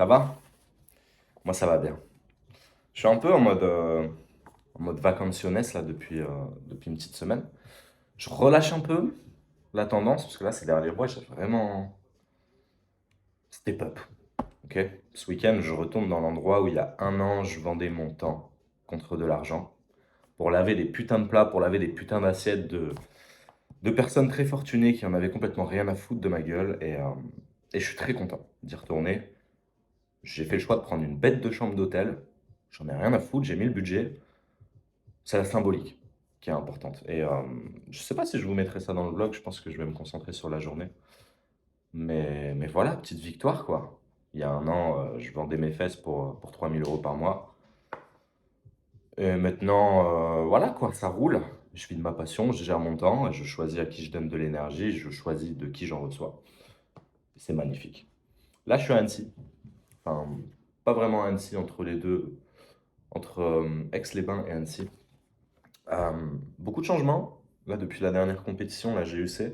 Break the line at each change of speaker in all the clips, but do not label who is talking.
va? Moi, ça va bien. Je suis un peu en mode vacancionniste là depuis une petite semaine. Je relâche un peu la tendance parce que là, ces derniers mois, j'ai vraiment step up. Ok? Ce week-end, je retourne dans l'endroit où il y a un an, je vendais mon temps contre de l'argent pour laver des putains de plats, pour laver des putains d'assiettes de personnes très fortunées qui en avaient complètement rien à foutre de ma gueule. Et je suis très content d'y retourner. J'ai fait le choix de prendre une bête de chambre d'hôtel. J'en ai rien à foutre, j'ai mis le budget. C'est la symbolique qui est importante. Je sais pas si je vous mettrai ça dans le vlog, je pense que je vais me concentrer sur la journée. Mais voilà, petite victoire quoi. Il y a un an, je vendais mes fesses pour 3 000 € par mois. Et maintenant, voilà quoi, ça roule. Je vis de ma passion, je gère mon temps, je choisis à qui je donne de l'énergie, je choisis de qui j'en reçois. C'est magnifique. Là, je suis à Annecy. Enfin, pas vraiment à Annecy, entre les deux, entre Aix-les-Bains et Annecy. Euh, Beaucoup de changements. Là, depuis la dernière compétition, la GUC,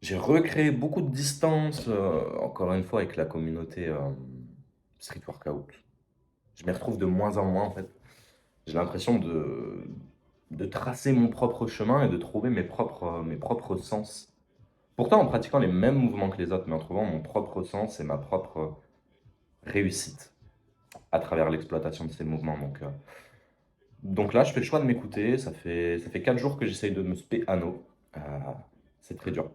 j'ai recréé beaucoup de distance, encore une fois, avec la communauté Street Workout. Je m'y retrouve de moins en moins, en fait. J'ai l'impression de tracer mon propre chemin et de trouver mes propres sens. Pourtant, en pratiquant les mêmes mouvements que les autres, mais en trouvant mon propre sens et ma propre réussite à travers l'exploitation de ces mouvements. Donc là, je fais le choix de m'écouter. Ça fait 4 jours que j'essaye de me spé anneau. Euh, c'est très dur.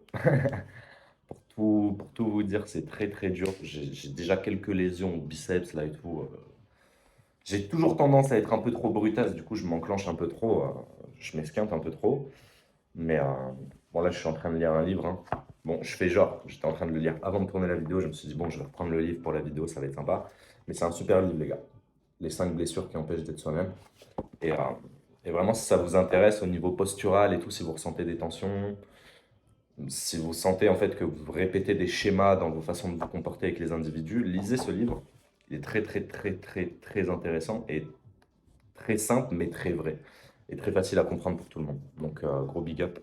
Pour tout vous dire, c'est très très dur. J'ai déjà quelques lésions au biceps là et tout. J'ai toujours tendance à être un peu trop brutasse, du coup je m'enclenche un peu trop, je m'esquinte un peu trop. Mais bon là je suis en train de lire un livre, hein. Bon, je fais genre, j'étais en train de le lire avant de tourner la vidéo, je me suis dit bon je vais reprendre le livre pour la vidéo, ça va être sympa. Mais c'est un super livre les gars. Les 5 blessures qui empêchent d'être soi-même. Et, euh, et vraiment, si ça vous intéresse au niveau postural et tout, si vous ressentez des tensions, si vous sentez en fait que vous répétez des schémas dans vos façons de vous comporter avec les individus, lisez ce livre. Il est très très très très très intéressant et très simple mais très vrai. Et très facile à comprendre pour tout le monde. Donc gros big up.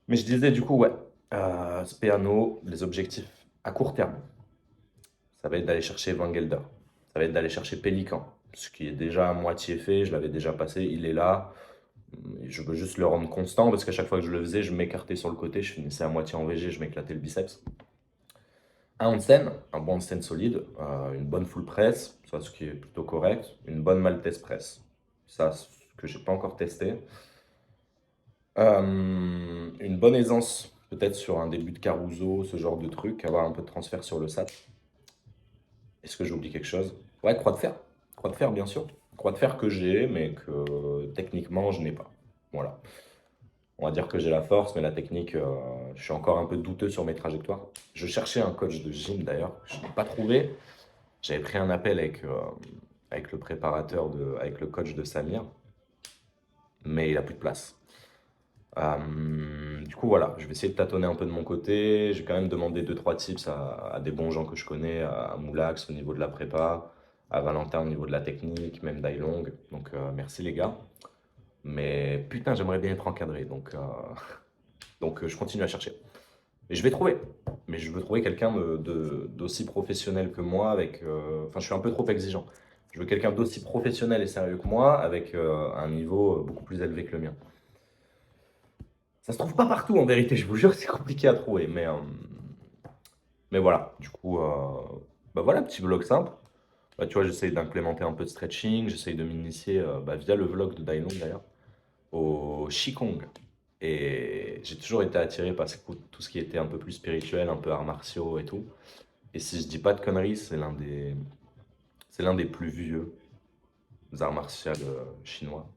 Mais je disais du coup, ouais, Speano, les objectifs à court terme, ça va être d'aller chercher Van Gelder. Ça va être d'aller chercher Pélican. Ce qui est déjà à moitié fait, je l'avais déjà passé, il est là. Je veux juste le rendre constant parce qu'à chaque fois que je le faisais, je m'écartais sur le côté, je finissais à moitié en VG, je m'éclatais le biceps. Un handstand, un bon handstand solide, une bonne full press, ça ce qui est plutôt correct, une bonne maltese press, ça ce que j'ai pas encore testé. Une bonne aisance, peut-être sur un début de Caruso, ce genre de truc, avoir un peu de transfert sur le SAT. Est-ce que j'oublie quelque chose? Ouais, croix de fer. Croix de fer, bien sûr. Croix de fer que j'ai, mais que techniquement, je n'ai pas. Voilà. On va dire que j'ai la force, mais la technique, je suis encore un peu douteux sur mes trajectoires. Je cherchais un coach de gym d'ailleurs, je n'ai pas trouvé. J'avais pris un appel avec le avec le coach de Samir, mais il a plus de place. Du coup, voilà, je vais essayer de tâtonner un peu de mon côté. J'ai quand même demandé deux trois tips à des bons gens que je connais, à Moulax au niveau de la prépa, à Valentin au niveau de la technique, même Dailong. Donc, merci les gars. Mais putain, j'aimerais bien être encadré. Donc je continue à chercher. Et je vais trouver. Mais je veux trouver quelqu'un d'aussi professionnel que moi. Enfin, je suis un peu trop exigeant. Je veux quelqu'un d'aussi professionnel et sérieux que moi, avec un niveau beaucoup plus élevé que le mien. Ça se trouve pas partout en vérité, je vous jure, c'est compliqué à trouver. Mais voilà, du coup, bah voilà, petit vlog simple. Là, tu vois, j'essaye d'implémenter un peu de stretching, j'essaye de m'initier bah, via le vlog de Dailong d'ailleurs, au Qigong. Et j'ai toujours été attiré par tout ce qui était un peu plus spirituel, un peu arts martiaux et tout. Et si je dis pas de conneries, c'est l'un des plus vieux arts martiaux chinois.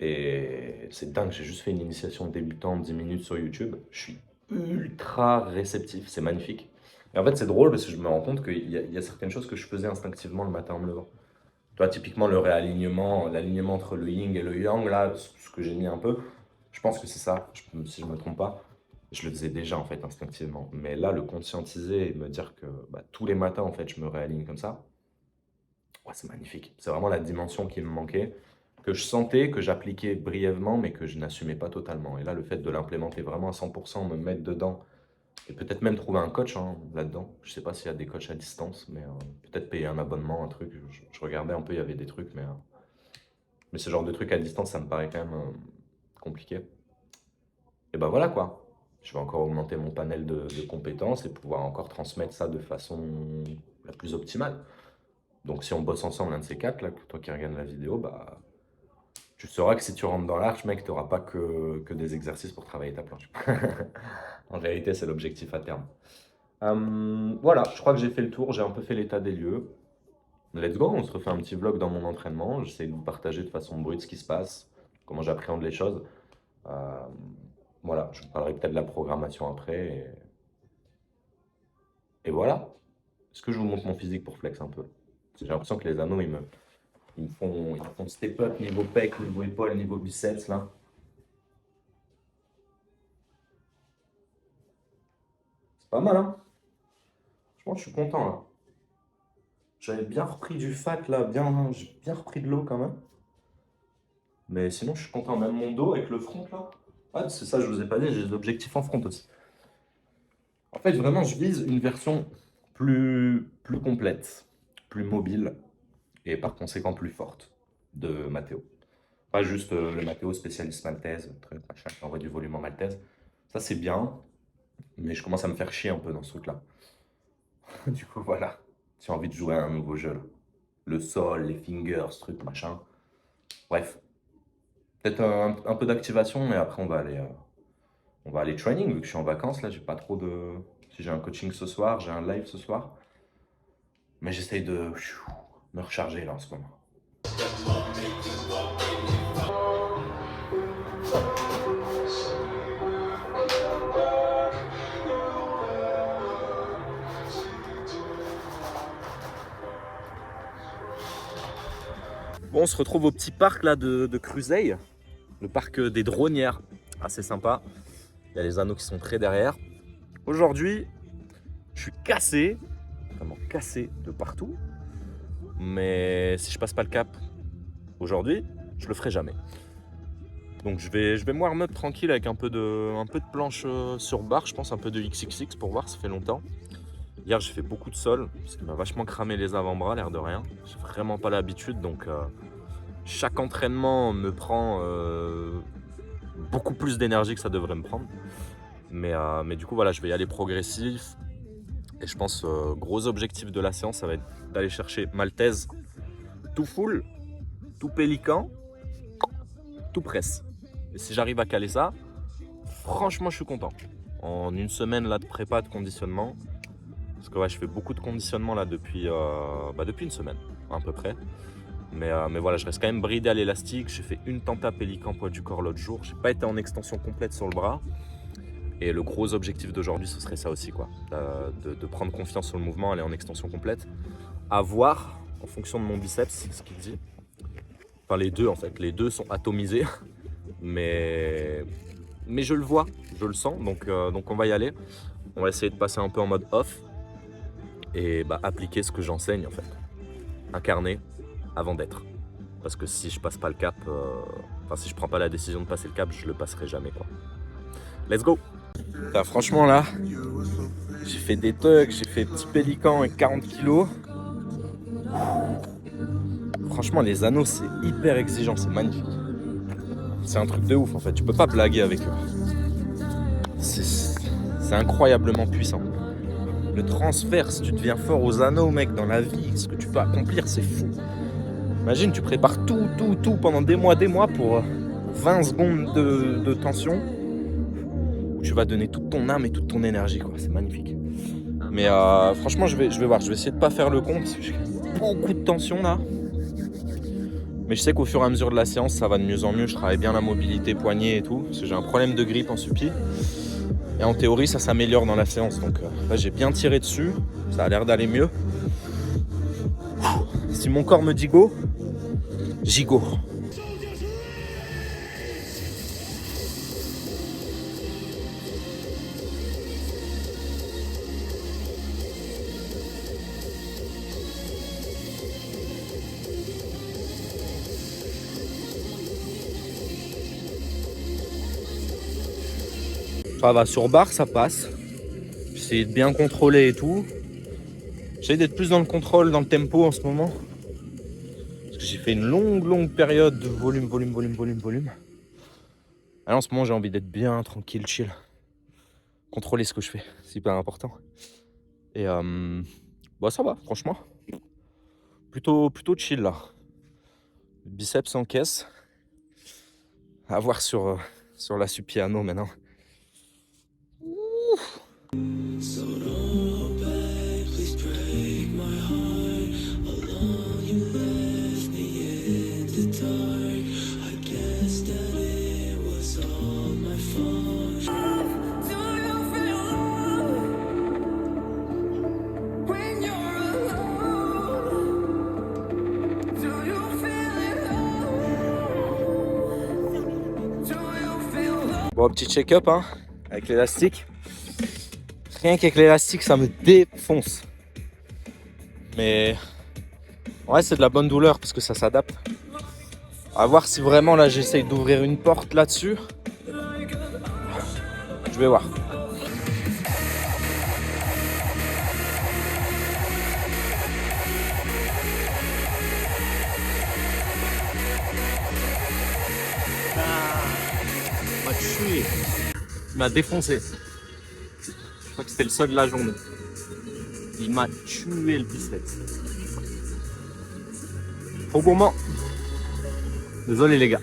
Et c'est dingue, j'ai juste fait une initiation débutante 10 minutes sur YouTube. Je suis ultra réceptif, c'est magnifique. Et en fait, c'est drôle parce que je me rends compte qu'il y a certaines choses que je faisais instinctivement le matin en me levant. Tu vois, typiquement le réalignement, l'alignement entre le yin et le yang, là, ce que j'ai mis un peu, je pense que c'est ça, si je me trompe pas. Je le faisais déjà en fait instinctivement. Mais là, le conscientiser et me dire que bah, tous les matins, en fait, je me réaligne comme ça, ouais, c'est magnifique. C'est vraiment la dimension qui me manquait, que je sentais, que j'appliquais brièvement, mais que je n'assumais pas totalement. Et là, le fait de l'implémenter vraiment à 100%, me mettre dedans Et peut-être même trouver un coach hein, là-dedans. Je sais pas s'il y a des coachs à distance, mais peut-être payer un abonnement, un truc. Je regardais un peu, il y avait des trucs, mais ce genre de truc à distance, ça me paraît quand même compliqué. Et ben voilà quoi. Je vais encore augmenter mon panel de compétences et pouvoir encore transmettre ça de façon la plus optimale. Donc si on bosse ensemble, l'un de ces quatre, là, toi qui regardes la vidéo, bah, tu sauras que si tu rentres dans l'arche, mec, tu n'auras pas que des exercices pour travailler ta planche. En vérité, c'est l'objectif à terme. Voilà, je crois que j'ai fait le tour, j'ai un peu fait l'état des lieux. Let's go, on se refait un petit vlog dans mon entraînement. J'essaie de vous partager de façon brute ce qui se passe, comment j'appréhende les choses. Euh, voilà, je vous parlerai peut-être de la programmation après. Et voilà. Est-ce que je vous montre mon physique pour flex un peu? Parce que j'ai l'impression que les anneaux, ils me font step up niveau pec, niveau épaule, niveau biceps là. C'est pas mal, hein? Franchement, je suis content là. J'avais bien repris du fat là, j'ai bien repris de l'eau quand même. Mais sinon, je suis content. Même mon dos avec le front là. Ah, c'est ça, je vous ai pas dit, j'ai des objectifs en front aussi. En fait, vraiment, je vise une version plus complète, plus mobile et par conséquent plus forte de Matteo. Pas juste le Matteo spécialiste maltaise, machin, qui envoie du volume en maltaise. Ça, c'est bien, mais je commence à me faire chier un peu dans ce truc-là. Du coup, voilà. J'ai envie de jouer à un nouveau jeu là. Le sol, les fingers, ce truc, machin. Bref, peut-être un peu d'activation, mais après on va aller training vu que je suis en vacances là. J'ai pas trop de. Si j'ai un coaching ce soir, j'ai un live ce soir, mais j'essaye de me recharger là en ce moment. Bon, on se retrouve au petit parc là de Cruzeil, le parc des Dronnières. Assez sympa. Il y a les anneaux qui sont près derrière. Aujourd'hui, je suis cassé, vraiment cassé de partout. Mais si je passe pas le cap aujourd'hui, je le ferai jamais. Donc je vais me warm up tranquille avec un peu de planche sur barre, je pense un peu de XXX pour voir, ça fait longtemps. Hier j'ai fait beaucoup de sol, parce qu'il m'a vachement cramé les avant-bras, l'air de rien. J'ai vraiment pas l'habitude, donc chaque entraînement me prend beaucoup plus d'énergie que ça devrait me prendre. Mais du coup voilà, je vais y aller progressif. Et je pense gros objectif de la séance, ça va être d'aller chercher maltaise tout full, tout pélican, tout presse. Et si j'arrive à caler ça, franchement je suis content. En une semaine là de prépa, de conditionnement, parce que ouais, je fais beaucoup de conditionnement là depuis une semaine à peu près. Mais voilà, je reste quand même bridé à l'élastique. J'ai fait une tenta pélican poids du corps l'autre jour. J'ai pas été en extension complète sur le bras. Et le gros objectif d'aujourd'hui, ce serait ça aussi, quoi. De prendre confiance sur le mouvement, aller en extension complète. À voir, en fonction de mon biceps, ce qu'il dit. Enfin, les deux, en fait. Les deux sont atomisés. Mais je le vois, je le sens. Donc on va y aller. On va essayer de passer un peu en mode off. Et appliquer ce que j'enseigne, en fait. Incarner avant d'être. Parce que si je passe pas le cap, si je prends pas la décision de passer le cap, je le passerai jamais, quoi. Let's go! Franchement là, j'ai fait des tugs, j'ai fait petit pélican avec 40 kilos. Franchement les anneaux c'est hyper exigeant, c'est magnifique. C'est un truc de ouf en fait, tu peux pas blaguer avec eux. C'est incroyablement puissant. Le transfert, si tu deviens fort aux anneaux mec dans la vie, ce que tu peux accomplir c'est fou. Imagine tu prépares tout pendant des mois pour 20 secondes de tension. Tu vas donner toute ton âme et toute ton énergie, quoi. C'est magnifique. Mais franchement, je vais voir. Je vais essayer de pas faire le con parce que j'ai beaucoup de tension là. Mais je sais qu'au fur et à mesure de la séance, ça va de mieux en mieux. Je travaille bien la mobilité, poignet et tout. Parce que j'ai un problème de grippe en suppi. Et en théorie, ça s'améliore dans la séance. Donc là, j'ai bien tiré dessus. Ça a l'air d'aller mieux. Si mon corps me dit go, j'y go. Ça va, sur barre, ça passe. J'essaie de bien contrôler et tout. J'essaie d'être plus dans le contrôle, dans le tempo en ce moment. Parce que j'ai fait une longue période de volume. Alors en ce moment, j'ai envie d'être bien tranquille, chill. Contrôler ce que je fais, c'est hyper important. Et bah ça va, franchement. Plutôt chill là. Le biceps en caisse. À voir sur la Supiano maintenant. Bon, petit check-up hein, avec l'élastique. Rien qu'avec l'élastique, ça me défonce. Mais ouais, c'est de la bonne douleur parce que ça s'adapte. À voir si vraiment là j'essaye d'ouvrir une porte là-dessus. Je vais voir. Il m'a tué. Il m'a défoncé. Je crois que c'était le seul de la journée. Il m'a tué le biceps. Trop gourmand. Désolé les gars.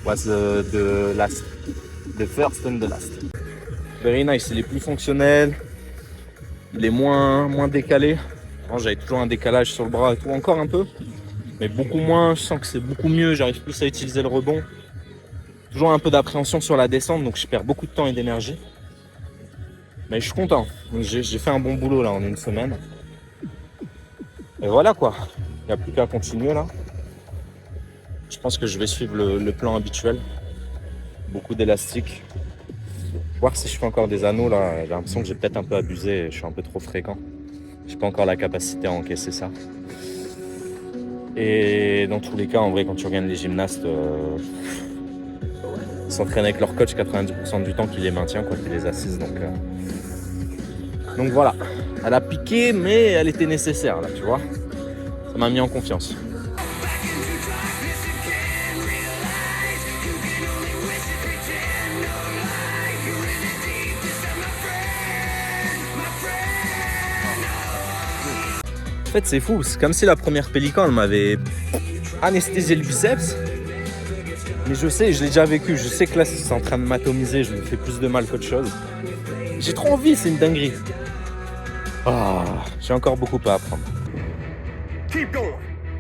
Was the last. The first and the last. Very nice. Il est plus fonctionnel. Il est moins décalé. Avant, j'avais toujours un décalage sur le bras et tout. Encore un peu. Mais beaucoup moins. Je sens que c'est beaucoup mieux. J'arrive plus à utiliser le rebond. Toujours un peu d'appréhension sur la descente. Donc je perds beaucoup de temps et d'énergie. Mais je suis content. J'ai fait un bon boulot là en une semaine. Et voilà quoi. Il n'y a plus qu'à continuer là. Je pense que je vais suivre le plan habituel. Beaucoup d'élastique. Voir si je fais encore des anneaux là. J'ai l'impression que j'ai peut-être un peu abusé. Je suis un peu trop fréquent. J'ai pas encore la capacité à encaisser ça. Et dans tous les cas, en vrai, quand tu regardes les gymnastes, ils s'entraînent avec leur coach 90% du temps qui les maintient, quoi, qui les assise. Donc voilà. Elle a piqué, mais elle était nécessaire là, tu vois. Ça m'a mis en confiance. En fait, c'est fou, c'est comme si la première pélican, elle m'avait anesthésié le biceps. Mais je sais, je l'ai déjà vécu, je sais que là, c'est en train de m'atomiser, je me fais plus de mal qu'autre chose. J'ai trop envie, c'est une dinguerie. Ah, j'ai encore beaucoup à apprendre.
Keep going,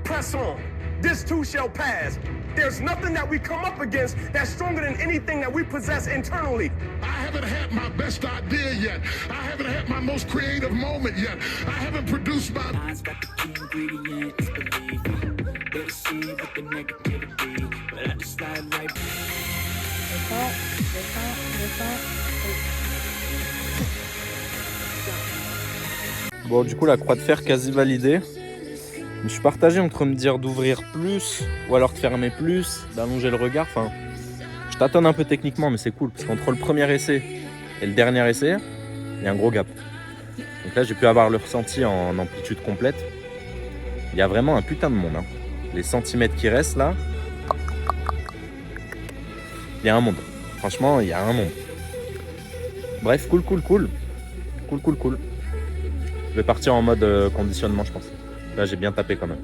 press on. This too shall pass. There's nothing that we come up against that's stronger than anything that we possess internally.
I haven't had my best idea yet. I haven't had my most creative moment yet. I haven't produced my...
Eyes got the key ingredient, it's belief. They see with the negativity, but I just slide right.
Bon, du coup, la croix de fer quasi validée. Je suis partagé entre me dire d'ouvrir plus ou alors de fermer plus, d'allonger le regard. Enfin, je tâtonne un peu techniquement, mais c'est cool parce qu'entre le premier essai et le dernier essai, il y a un gros gap. Donc là, j'ai pu avoir le ressenti en amplitude complète. Il y a vraiment un putain de monde. Hein. Les centimètres qui restent là, il y a un monde. Franchement, il y a un monde. Bref, cool. Je vais partir en mode conditionnement, je pense. Là, j'ai bien tapé quand même.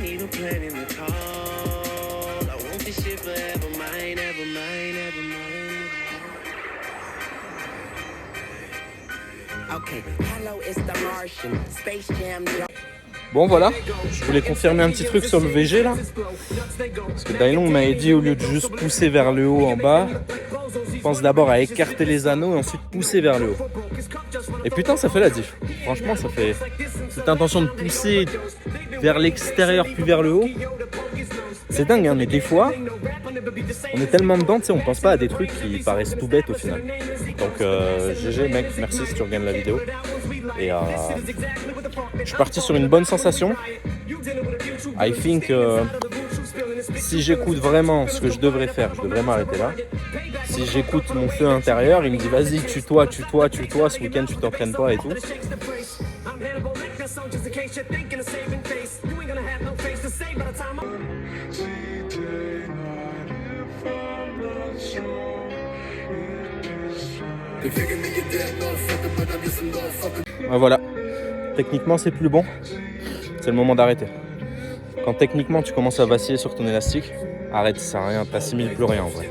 Need a plan in the call. I want this shit forever mine, ever mine, ever mine.
Okay, hello, it's the Martian. Space Jam.
Bon voilà, je voulais confirmer un petit truc sur le VG là. Parce que Dailon m'avait dit au lieu de juste pousser vers le haut en bas,
pense d'abord à écarter les anneaux et ensuite pousser vers le haut. Et putain, ça fait la diff. Franchement, ça fait cette intention de pousser vers l'extérieur puis vers le haut. C'est dingue, hein, mais des fois, on est tellement dedans, tu sais, on pense pas à des trucs qui paraissent tout bêtes au final. Donc, GG, mec, merci si tu regardes la vidéo. Et je suis parti sur une bonne sensation. I think si j'écoute vraiment ce que je devrais faire, je devrais m'arrêter là. Si j'écoute mon feu intérieur, il me dit vas-y, tue-toi, ce week-end tu t'entraînes pas et tout. Voilà, techniquement c'est plus bon, c'est le moment d'arrêter. Quand techniquement tu commences à vaciller sur ton élastique, arrête, ça sert à rien, t'assimiles plus rien en vrai.